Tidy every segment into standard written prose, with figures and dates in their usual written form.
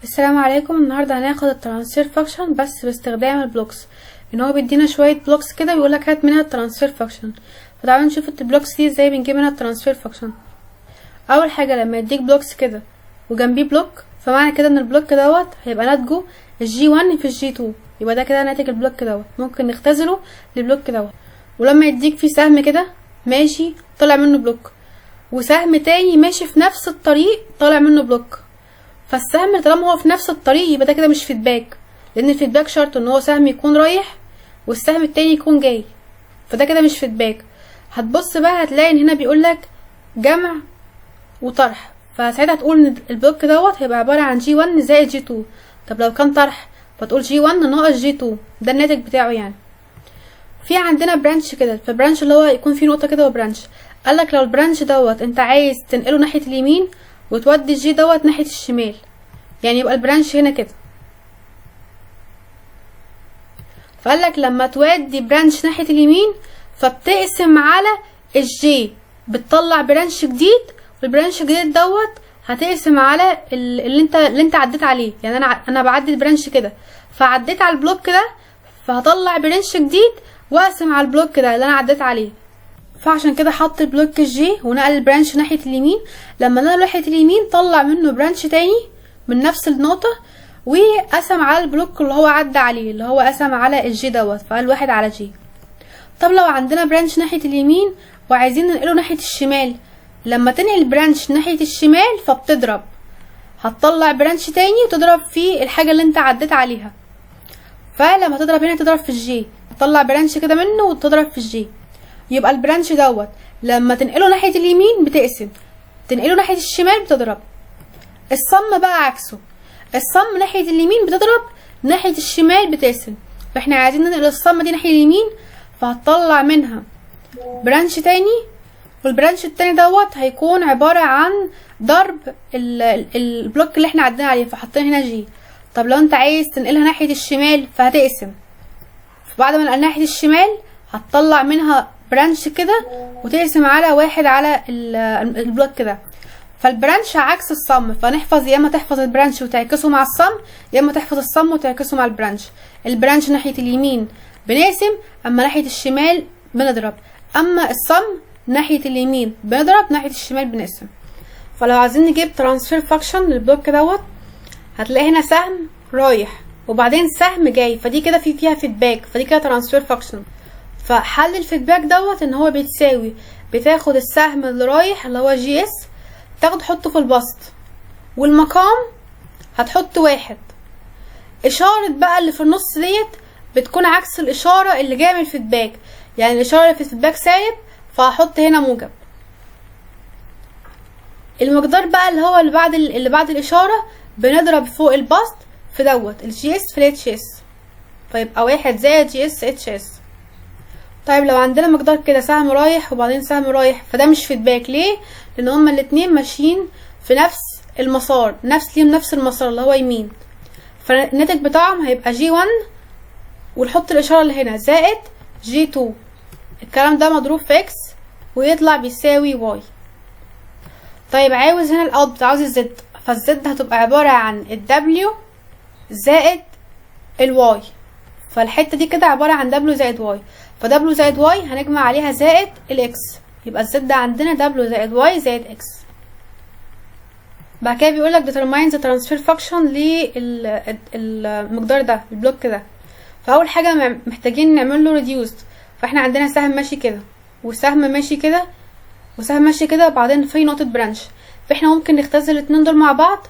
السلام عليكم. النهارده هناخد الترانسفير فانكشن بس باستخدام البلوكس. ان هو بيدينا شويه بلوكس كده ويقولك هات منها الترانسفير فانكشن. فتعالوا نشوف البلوكس دي ازاي بنجيب منها الترانسفير فانكشن. اول حاجه لما يديك بلوكس كده وجنبيه بلوك، فمعنى كده ان البلوك دوت هيبقى ناتجه الجي 1 في الجي 2، يبقى ده كده ناتج البلوك دوت. ممكن نختزله للبلوك دوت. ولما يديك فيه سهم كده ماشي طلع منه بلوك، وسهم تاني ماشي في نفس الطريق طالع منه بلوك، فالسهم طالما هو في نفس الطريق يبقى ده كده مش فيدباك، لان الفيدباك شرط ان هو سهم يكون رايح والسهم التاني يكون جاي، فده كده مش فيدباك. هتبص بقى هتلاقي ان هنا بيقولك جمع وطرح، فساعتها تقول ان البلوك دوت هيبقى عباره عن جي 1 زائد جي 2. طب لو كان طرح فتقول جي 1 ناقص جي 2، ده الناتج بتاعه يعني. في عندنا برانش كده، فالبرانش اللي هو يكون فيه نقطه كده وبرانش، قالك لو البرانش دوت انت عايز تنقله ناحيه اليمين وتودي الجي دوت ناحيه الشمال، يعني يبقى البرانش هنا كده. فقالك لما تودي برانش ناحيه اليمين فبتقسم على الجي، بتطلع برانش جديد، والبرانش الجديد دوت هتقسم على اللي انت عديت عليه. يعني انا بعدي البرانش كده فعديت على البلوك ده، فهطلع برانش جديد واقسم على البلوك ده اللي انا عديت عليه. فعشان كده حط البلوك الجي ونقل البرانش ناحيه اليمين. لما نقل ناحيه اليمين طلع منه برانش تاني من نفس النقطه وقسم على البلوك اللي هو عدى عليه، اللي هو قسم على الجي دوت، فقال 1 على جي. طب لو عندنا برانش ناحيه اليمين وعايزين ننقله ناحيه الشمال، لما تنقل برانش ناحيه الشمال فبتضرب، هتطلع برانش تاني وتضرب في الحاجه اللي انت عديت عليها. فلما تضرب هنا تضرب في الجي، تطلع برانش كده منه وتضرب في الجي، يبقى البرانش دوت لما تنقله ناحيه اليمين بتقسم، تنقله ناحيه الشمال بتضرب. الصم بقى عكسه، الصم ناحيه اليمين بتضرب، ناحيه الشمال بتقسم. فاحنا عايزين ننقل الصم دي ناحيه اليمين، فهتطلع منها برانش تاني، والبرانش التاني دوت هيكون عباره عن ضرب البلوك اللي احنا عدينا عليه، فحطينا هنا جي. طب لو انت عايز تنقلها ناحيه الشمال فهتقسم، فبعد ما نقلنا ناحيه الشمال هتطلع منها برانش كده وتقسم على 1 على البلوك ده. فالبرانش عكس الصم، فنحفظ يا اما تحفظ البرانش وتعكسه مع الصم، يا اما تحفظ الصم وتعكسه مع البرانش. البرانش ناحيه اليمين بنقسم، اما ناحيه الشمال بنضرب. اما الصم ناحيه اليمين بنضرب، ناحيه الشمال بنقسم. فلو عايزين نجيب ترانسفير فانكشن للبلوك دوت، هتلاقي هنا سهم رايح وبعدين سهم جاي، فدي كده فيها فيدباك، فدي كده ترانسفير فانكشن. فحل الفيدباك دوت ان هو بيتساوي، بتاخد السهم اللي رايح اللي هو جي اس تاخد تحطه في البسط، والمقام هتحط 1. اشارة بقى اللي في النص ديت بتكون عكس الاشارة اللي جايه من الفيدباك، يعني الاشارة اللي في الفيدباك سالب فهحط هنا موجب. المقدار بقى اللي هو اللي بعد الاشارة بنضرب فوق البسط في دوت الجي اس في الاتش اس، فيبقى 1 زائد جي اس اتش اس. طيب لو عندنا مقدار كده سهم رايح وبعدين سهم رايح، فده مش فيدباك. ليه؟ لان هما الاتنين ماشيين في نفس المسار، نفس المسار اللي هو يمين، فالناتج بتاعهم هيبقى جي 1 ونحط الاشاره اللي هنا زائد جي 2، الكلام ده مضروب في اكس ويطلع بيساوي واي. طيب عاوز هنا الاوتبوت، عاوز الزد، فالزد هتبقى عباره عن الدبليو زائد الواي، فالحته دي كده عباره عن دبليو زائد واي، فدبليو زائد واي هنجمع عليها زائد الاكس، يبقى الزد عندنا دبليو زائد واي زائد اكس. بعد كده بيقولك determine the transfer function للمقدار ده البلوك ده. فاول حاجه محتاجين نعمل له reduced، فاحنا عندنا سهم ماشي كده وسهم ماشي كده وسهم ماشي كده وبعدين في نقطه برانش، فاحنا ممكن نختزل الاتنين دول مع بعض،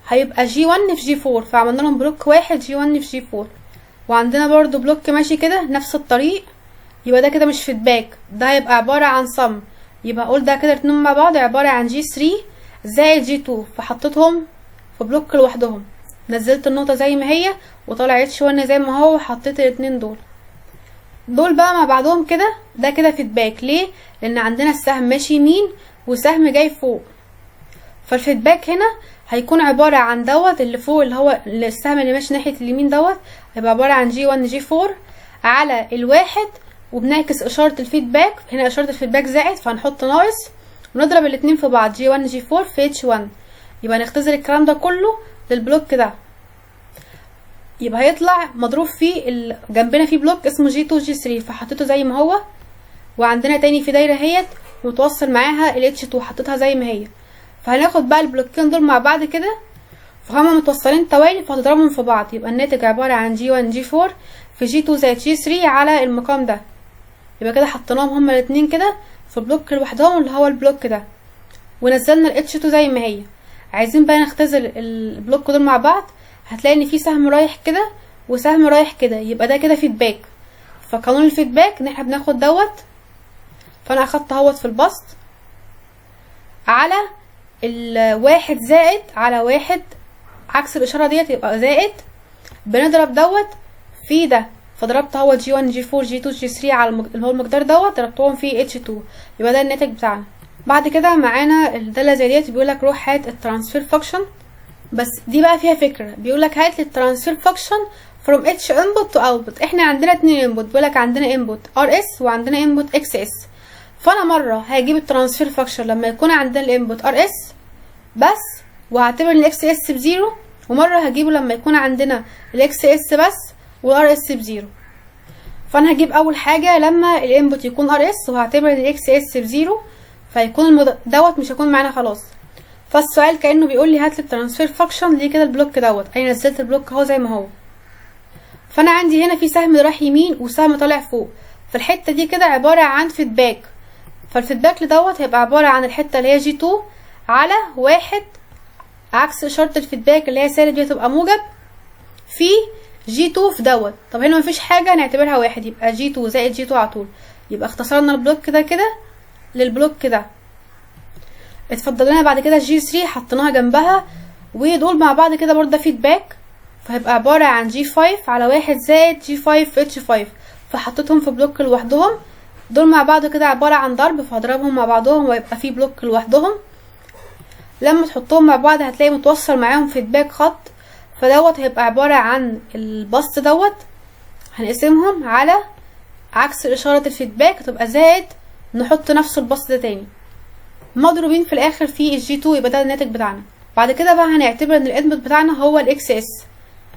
هيبقى جي 1 في جي 4، فعملنا لهم بلوك 1 جي 1 في جي 4. وعندنا برضو بلوك ماشي كده نفس الطريق، يبقى ده كده مش فيدباك، ده هيبقى عبارة عن صم، يبقى اقول ده كده الاتنين مع بعض عبارة عن جي 3 زائد جي 2، فحطيتهم في بلوك لوحدهم، نزلت النقطة زي ما هي وطلع اتش 1 زي ما هو وحطيت الاتنين دول بقى مع بعضهم كده، ده كده فيدباك. ليه؟ لان عندنا السهم ماشي يمين وسهم جاي فوق، فالفيدباك هنا هيكون عبارة عن دوت اللي فوق اللي هو السهم اللي ماشي ناحية اليمين دوت، هيبقى عبارة عن جي 1 جي 4 على الواحد، وبنعكس اشارة الفيدباك، هنا اشارة الفيدباك زائد فهنحط ناقص ونضرب الاتنين في بعض جي 1 جي 4 في اتش 1، يبقى نختزل الكلام ده كله للبلوك ده، يبقى هيطلع مضروب فيه جنبنا فيه بلوك اسمه G2 G3، فحطيته زي ما هو. وعندنا تاني في دايره اهيت متوصل معاها ال H2 حطيتها زي ما هي. فهناخد بقى البلوكين دول مع بعض كده، فهما متوصلين توالي فهتضربهم في بعض، يبقى الناتج عباره عن G1 G4 في G2 زائد G3 على المقام ده. يبقى كده حطيناهم هما الاتنين كده في بلوك لوحدهم اللي هو البلوك ده، ونزلنا ال H2 زي ما هي. عايزين بقى نختزل البلوك دول مع بعض، هتلاقي ان في سهم رايح كده وسهم رايح كده، يبقى ده كده فيدباك. فقانون الفيدباك ان احنا بناخد دوت، فانا اخدت اهوت في البسط على الواحد زائد على واحد، عكس الاشاره ديت يبقى زائد، بنضرب دوت في ده، فضربت اهوت G1 G4 G2 G3 على اللي هو المقدار دوت، ضربتهم في H2، يبقى ده الناتج بتاعنا. بعد كده معانا الداله زي ديت بيقولك روح هات الترانسفير فانكشن، بس دي بقى فيها فكره، بيقولك هات لي الترانسفير فانكشن from each input to output. احنا عندنا 2 input، بيقولك عندنا input RS وعندنا input XS. فانا مره هجيب الترانسفير فانكشن لما يكون عندنا الانبوت RS بس وهعتبر ال XS بزيرو، ومره هجيبه لما يكون عندنا ال XS بس وال RS بزيرو. فانا هجيب اول حاجه لما الانبوت يكون RS وهعتبر ال XS بزيرو، فيكون دوت مش هيكون معانا خلاص. فالسؤال كانه بيقول لي هات لي الترانسفير فانكشن ليه كده البلوك دوت، انا نزلت البلوك اهو زي ما هو. فانا عندي هنا في سهم رايح يمين وسهم طالع فوق، فالحته دي كده عباره عن فيدباك، فالفيدباك لدوت هيبقى عباره عن الحته اللي هي G2 على واحد، عكس اشاره الفيدباك اللي هي سالب دي تبقى موجب، في G2 في دوت. طب هنا مفيش حاجه نعتبرها واحد، يبقى G2 زائد G2 على طول. يبقى اختصرنا البلوك ده كده للبلوك ده. اتفضل لنا بعد كده G3 حطيناها جنبها، ودول مع بعض كده برضه فيدباك، فهيبقى عباره عن G5 على واحد زائد G5 في H5، فحطيتهم في بلوك لوحدهم. دول مع بعض كده عباره عن ضرب، فهضربهم مع بعضهم ويبقى في بلوك لوحدهم. لما تحطهم مع بعض هتلاقي متوصل معاهم فيدباك خط، فدوت هيبقى عباره عن البسط دوت، هنقسمهم على عكس اشاره الفيدباك تبقى زائد، نحط نفس البسط ده تاني مضروبين في الاخر في G2، يبقى ده الناتج بتاعنا. بعد كده بقى هنعتبر ان الانبوت بتاعنا هو ال XS،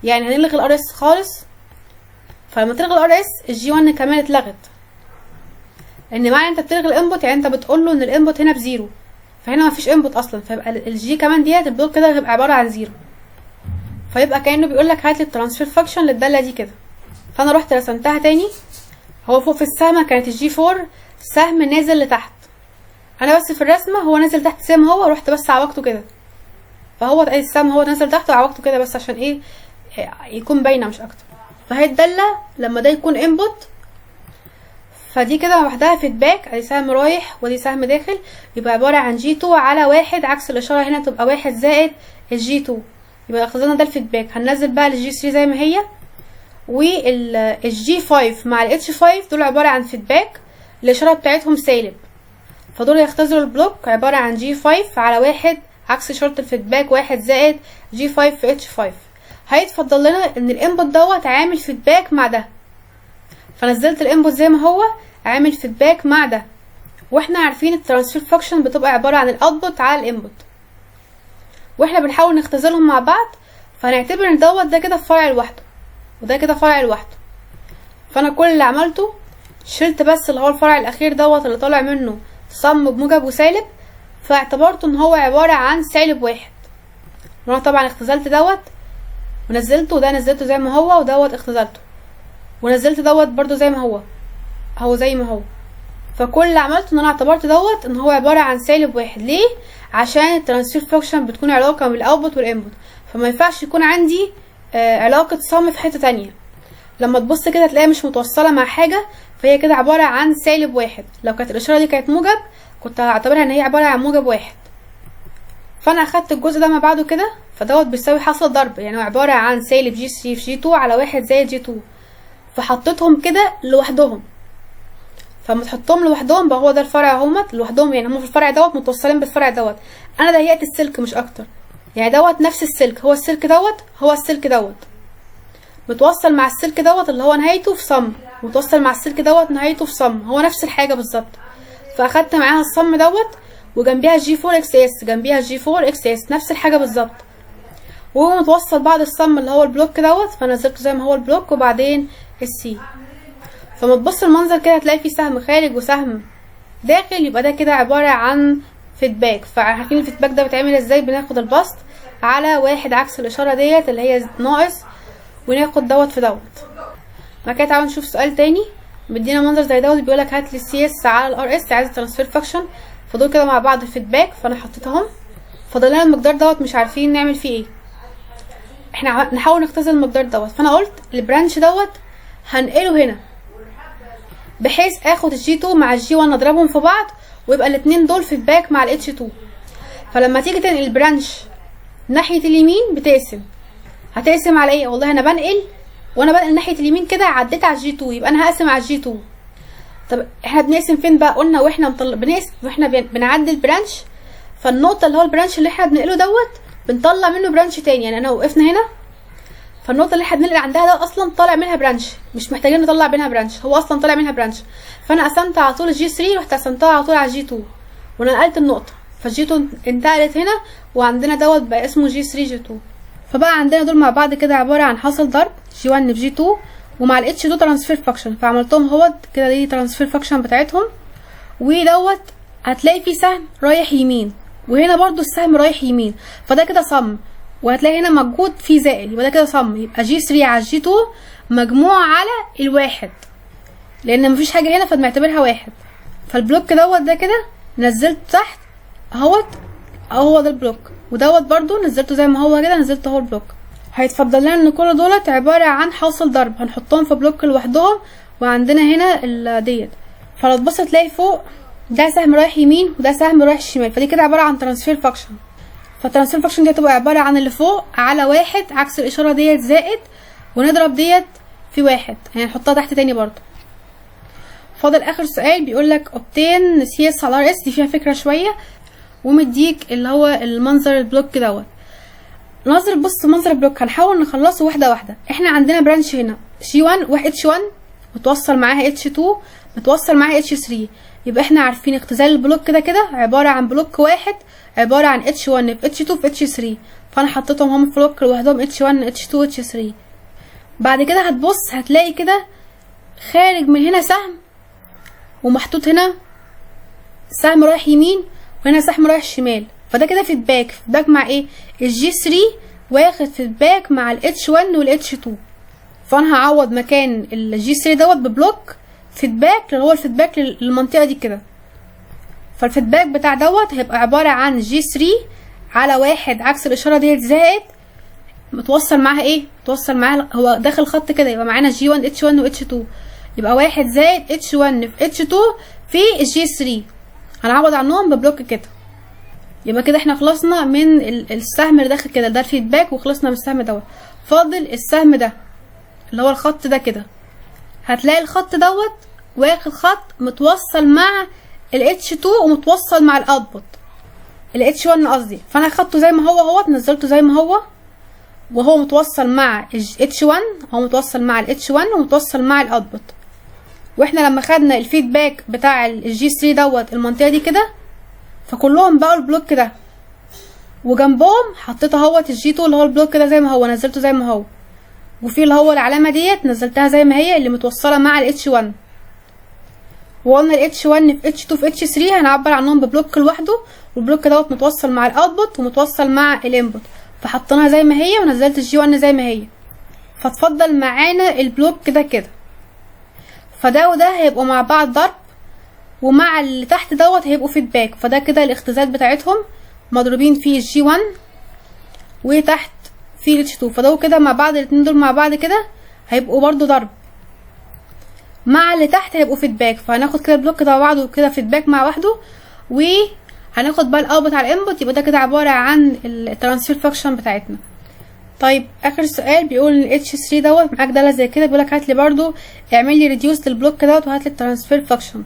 يعني هنلغي ال RS خالص. فلما تلغي ال RS G1 كمان اتلغت، ان معنى انت بتلغي الانبوت يعني انت بتقول له ان الانبوت هنا بزيرو، فهنا مفيش انبوت اصلا، فيبقى الجي كمان ديت البلوك كده هيبقى عباره عن زيرو. فيبقى كانه بيقول لك هات لي الترانسفير فانكشن للداله دي كده. فانا رحت رسمتها تاني، هو فوق في السهمه كانت الجي 4 سهم نازل لتحت، انا بس في الرسمه هو نازل تحت زي ما هو، رحت بس عوجته كده، فهو السهم هو نازل تحت وعوجته كده بس عشان ايه يكون باينه مش اكتر. فهي الداله لما ده يكون انبوت، فدي كده لوحدها فيدباك، ادي سهم رايح ودي سهم داخل، يبقى عباره عن G2 على واحد، عكس الاشاره هنا تبقى واحد زائد الG2، يبقى اخذنا ده الفيدباك. هننزل بقى الG3 زي ما هي، والG5 مع الH5 دول عباره عن فيدباك، الاشاره بتاعتهم سالب، فدول يختزلوا البلوك عباره عن G5 على واحد، عكس اشاره الفيدباك واحد زائد G5 في H5. هيتفضل لنا ان الانبوت دوت عامل فيدباك مع ده، فنزلت الانبوت زي ما هو عامل فيدباك مع ده. واحنا عارفين الترانسفير فانكشن بتبقى عباره عن الاوتبوت على الانبوت، واحنا بنحاول نختزلهم مع بعض، فهنعتبر ان دوت ده كده فرع لوحده وده كده فرع لوحده. فانا كل اللي عملته شلت بس اللي هو الفرع الاخير دوت اللي طالع منه صم بموجب وسالب، فاعتبرته ان هو عباره عن سالب واحد. وانا طبعا اختزلت دوت ونزلته، وده نزلته زي ما هو، ودوت اختزلته ونزلت دوت برضو زي ما هو زي ما هو. فكل اللي عملته ان انا اعتبرت دوت ان هو عباره عن سالب واحد. ليه؟ عشان الترانسفير فانكشن بتكون علاقه بالاوتبوت والانبوت، فما ينفعش يكون عندي علاقه صم في حته تانية. لما تبص كده تلاقيها مش متوصله مع حاجه، فهي كده عباره عن سالب واحد. لو كانت الاشاره دي كانت موجب كنت هعتبرها ان هي عباره عن موجب واحد. فانا اخدت الجزء ده مع بعضه كده، فدوت بيساوي حاصل ضرب، يعني هو عباره عن سالب G3 في G2 على واحد زائد G2، فحطيتهم كده لوحدهم. فلما تحطهم لوحدهم بقى هو ده الفرع اهوت لوحدهم، يعني هم في الفرع دوت متوصلين بالفرع دوت. انا ضيقت السلك مش اكتر، يعني دوت نفس السلك، هو السلك دوت هو السلك دوت متوصل مع السلك دوت اللي هو نهايته في صم، متوصل مع السلك دوت نهايته في صم، هو نفس الحاجه بالظبط. فاخدت معاها الصم دوت وجنبيها G4 XS، جنبيها G4 XS نفس الحاجه بالظبط. وهو متوصل بعد الصم اللي هو البلوك دوت، فنزلته زي ما هو البلوك وبعدين السي. فما تبص المنظر كده هتلاقي فيه سهم خارج وسهم داخل، يبقى ده كده عبارة عن فيدباك. فعارفين الفيدباك ده بيتعمل ازاي؟ بناخد البسط على واحد عكس الاشارة ديت اللي هي ناقص، وناخد دوت في دوت. بعد كده تعالوا نشوف سؤال تاني مدينا منظر زي دوت، بيقولك هات لي السي اس على الار اس، عايز الترانسفير فاكشن. فدول كده مع بعض الفيدباك، فانا حطيتهم. فاضل لنا المقدار دوت مش عارفين نعمل فيه ايه. احنا نحاول نختزل المقدار دوت. فانا قلت البرانش دوت هنقله هنا، بحيث اخد الجي 2 مع الجي 1 اضربهم في بعض، ويبقى الاتنين دول فيدباك مع الاتش 2. فلما تيجي تنقل البرانش ناحيه اليمين بتقسم، هتقسم على ايه؟ والله انا بنقل، وانا بنقل ناحيه اليمين كده عديت على الجي 2، يبقى انا هقسم على الجي 2. طب احنا بنقسم فين بقى؟ قلنا واحنا بنقسم واحنا بنعدي البرانش، فالنقطه اللي هو البرانش اللي احنا بنقله دوت بنطلع منه برانش تاني. يعني انا وقفنا هنا، فالنقطه اللي احنا بننقل عندها ده اصلا طالع منها برانش، مش محتاجين نطلع منها برانش، هو اصلا طالع منها برانش. فانا قسمت على طول الجي 3، رحت قسمتها على طول على الجي 2 ونقلت النقطه، فالجي 2 انتقلت هنا، وعندنا دوت بقى اسمه جي 3 جي 2. فبقى عندنا دول مع بعض كده عباره عن حاصل ضرب جي 1 في جي 2 ومع الاتش 2 ترانسفير فاكشن. فعملتهم اهوت كده، دي ترانسفير فاكشن بتاعتهم. ودوت هتلاقي فيه سهم رايح يمين، وهنا برضو السهم رايح يمين، فده كده صم. وهتلاقي هنا موجود فيه زائد، يبقى ده كده صم، يبقى جي 3 على جي 2 مجموع على الواحد، لان مفيش حاجه هنا فبنعتبرها واحد. فالبلوك دوت ده كده نزلته تحت اهوت، هو ده البلوك. ودوت برضو نزلته زي ما هو كده، نزلته اهو البلوك. هيتفضل لنا ان كل دولت عباره عن حاصل ضرب، هنحطهم في بلوك لوحدهم. وعندنا هنا ديت، فلو تبص تلاقي فوق ده سهم رايح يمين وده سهم رايح شمال، فدي كده عباره عن ترانسفير فاكشن. فالترانسفير فاكشن دي هتبقى عباره عن اللي فوق على واحد عكس الاشاره ديت زائد، ونضرب ديت في واحد، يعني نحطها تحت تاني برضو. فاضل اخر سؤال بيقولك obtain CS على RS، دي فيها فكره شويه، ومديك اللي هو المنظر البلوك دوت. بص منظر البلوك هنحاول نخلصه واحده واحده. احنا عندنا برانش هنا جي 1 اتش 1 متوصل معاها اتش 2 متوصل معاها اتش 3، يبقى احنا عارفين اختزال البلوك كده عباره عن بلوك واحد عباره عن اتش 1 في اتش 2 في اتش 3. فانا حطيتهم هم في بلوك لوحدهم اتش 1 اتش 2 اتش 3. بعد كده هتبص هتلاقي كده خارج من هنا سهم، ومحطوط هنا سهم رايح يمين وهنا سهم رايح شمال، فده كده فيدباك مع ايه؟ الجي 3 واخد فيدباك مع الاتش 1 والاتش 2. فانا هعوض مكان الجي 3 دوت ببلوك فيدباك اللي هو الفيدباك للمنطقه دي كده. فالفيدباك بتاع دوت هيبقى عباره عن جي 3 على واحد عكس الاشاره ديت زائد متوصل معاها ايه؟ متوصل معاها هو داخل خط كده، يبقى معانا جي 1 اتش 1 واتش 2، يبقى واحد زائد اتش 1 في اتش 2 في الجي 3. هنعوض عنهم ببلوك كده. يبقى كده احنا خلصنا من السهم اللي داخل كده، ده الفيدباك، وخلصنا من السهم دوت. فاضل السهم ده اللي هو الخط ده كده، هتلاقي الخط دوت واخد خط متوصل مع الاتش 2 ومتوصل مع الاوتبوت الاتش 1 قصدي. فانا اخدته زي ما هو نزلته زي ما هو، وهو متوصل مع اتش 1، هو متوصل مع الاتش 1 ومتوصل مع الاوتبوت. واحنا لما خدنا الفيدباك بتاع الجي 3 دوت المنطقه دي كده، فكلهم بقوا البلوك ده، وجنبهم حطيت اهوت الجي 2 اللي هو البلوك ده زي ما هو، نزلته زي ما هو. وفي اللي هو العلامه ديت نزلتها زي ما هي اللي متوصله مع الاتش 1. وقلنا الاتش 1 في اتش 2 في اتش 3 هنعبر عنهم ببلوك لوحده، والبلوك دوت متوصل مع الاوتبوت ومتوصل مع الانبوت، فحطيناها زي ما هي ونزلت الجي 1 زي ما هي. فتفضل معانا البلوك ده كده، فده وده هيبقوا مع بعض ضرب، ومع اللي تحت دوت هيبقوا فيدباك. فده كده الاختزال بتاعتهم مضروبين في الجي 1 وتحت في الاتش 2، فده كده مع بعض الاتنين دول مع بعض كده هيبقوا برضو ضرب، مع اللي تحت هيبقوا فيدباك. فهناخد كده البلوك ده مع بعضه كده فيدباك مع وحده، وهناخد بقى الاوتبوت على الانبوت، يبقى ده كده عباره عن الترانسفير فاكشن بتاعتنا. طيب اخر سؤال بيقول الاتش 3 دوت معاك داله زي كده، بيقولك هات لي برضو اعمل لي ريديوس للبلوك دوت وهات لي الترانسفير فاكشن.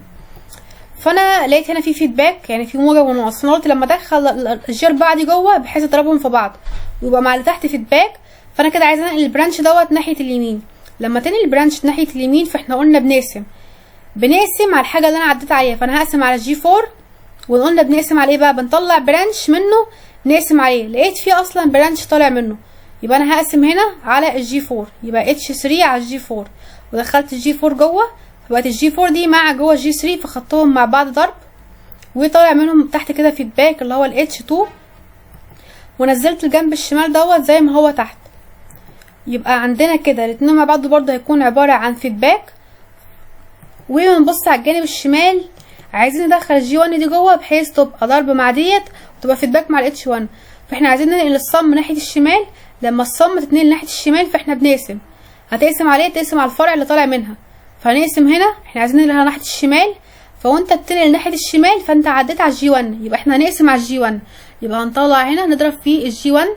فانا لقيت هنا في فيدباك، يعني في موجب وناقص، فانا قلت لما ادخل الجي 4 دي جوه بحيث اضربهم في بعض ويبقى مع اللي تحت فيدباك. فانا كده عايزه انقل البرانش دوت ناحيه اليمين. لما تنقل البرانش ناحيه اليمين فاحنا قلنا بنقسم على الحاجه اللي انا عديت عليها، فانا هقسم على الجي 4. وقلنا بنقسم على ايه بقى؟ بنطلع برانش منه نقسم عليه. لقيت فيه اصلا برانش طالع منه، يبقى انا هقسم هنا على الجي 4، يبقى اتش 3 على الجي 4، ودخلت الجي 4 جوه، فبقت الجي 4 دي مع جوه الجي 3، فخدتهم مع بعض ضرب، وطالع منهم تحت كده فيدباك اللي هو الاتش 2، ونزلت الجنب الشمال دوت زي ما هو تحت. يبقى عندنا كده الاتنين مع بعض برضه هيكون عبارة عن فيدباك. ونبص على الجانب الشمال، عايزين ندخل الجي 1 دي جوه بحيث تبقى ضرب مع ديت وتبقى فيدباك مع الاتش 1. فاحنا عايزين ننقل الصم ناحية الشمال، لما الصم تتنقل ناحية الشمال فاحنا بنقسم، هتقسم عليه تقسم على الفرع اللي طالع منها، فهنقسم هنا احنا عايزين ننقلها ناحية الشمال، فوانت بتنقل ناحية الشمال فانت عديت على الجي 1، يبقى احنا هنقسم على الجي 1، يبقى هنطلع هنا نضرب في الجي 1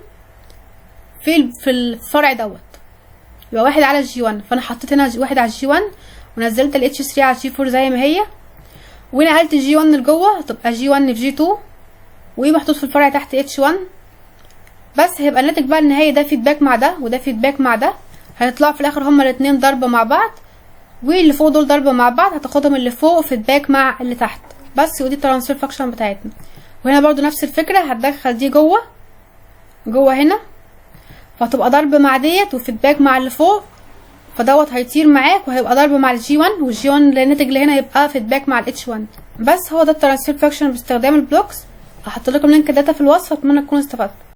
في الفرع دوت، يبقى 1 على الجي 1. فانا حطيت هنا 1 على الجي 1، ونزلت الاتش 3 على الجي 4 زي ما هي، ونقلت الجي 1 لجوه، تبقى جي 1 في جي 2، ومحطوط في الفرع تحت اتش 1. بس هيبقى الناتج بقى النهائي ده فيدباك مع ده وده فيدباك مع ده، هيطلعوا في الاخر هما الاتنين ضربه مع بعض، واللي فوق دول ضربه مع بعض، هتاخدهم اللي فوق فيدباك مع اللي تحت بس. ودي الترانسفير فانكشن بتاعتنا. وهنا برضو نفس الفكره، هتدخل دي جوه هنا، فهتبقى ضرب مع ديت وفيدباك مع اللي فوق، فدوت هيطير معاك وهيبقى ضرب مع الجي 1، والجي 1 اللي الناتج اللي هنا يبقى فيدباك مع الاتش 1. بس هو ده الترانسفير فانكشن باستخدام البلوكس. هحط لكم لينك الداتا في الوصف، اتمنى تكونوا استفدتوا.